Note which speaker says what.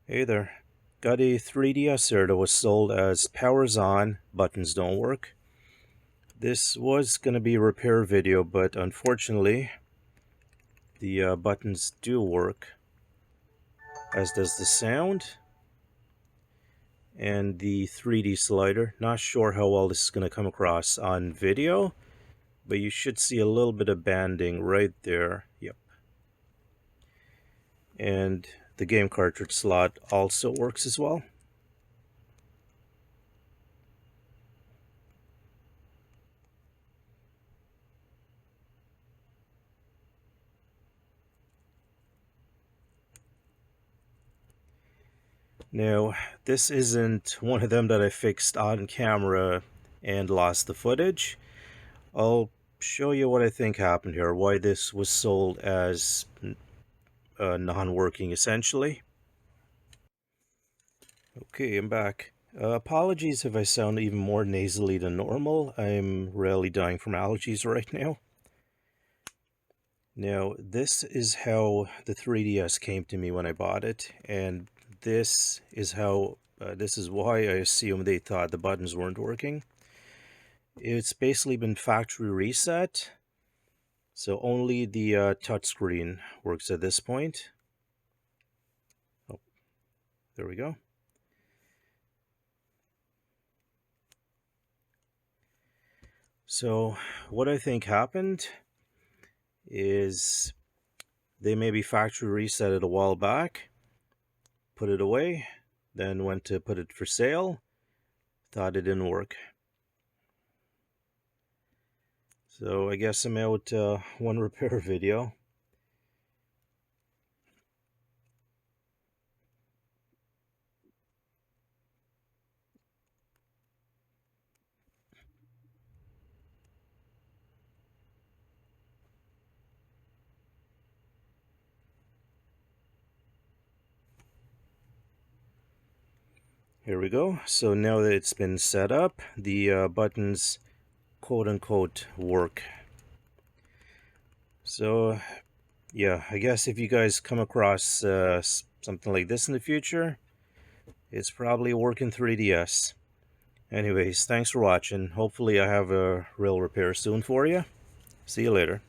Speaker 1: Hey there. Got a 3DS here that was sold as powers on, buttons don't work. This was going to be a repair video, but unfortunately, the buttons do work, as does the sound and the 3D slider. Not sure how well this is going to come across on video, but you should see a little bit of banding right there. Yep. And the game cartridge slot also works as well. Now, this isn't one of them that I fixed on camera and lost the footage. I'll show you what I think happened here, why this was sold as non-working essentially. Okay, I'm back. Apologies if I sound even more nasally than normal. I'm really dying from allergies right now. Now, this is how the 3DS came to me when I bought it, and this is why I assume they thought the buttons weren't working. It's basically been factory reset, so only the touchscreen works at this point. Oh, there we go. So what I think happened is they maybe factory reset it a while back, put it away, then went to put it for sale, thought it didn't work. So I guess I'm out one repair video. Here we go. So now that it's been set up, the buttons quote-unquote work. So yeah, I guess if you guys come across something like this in the future, it's probably a working 3DS. Anyways, thanks for watching. Hopefully I have a real repair soon for you. See you later.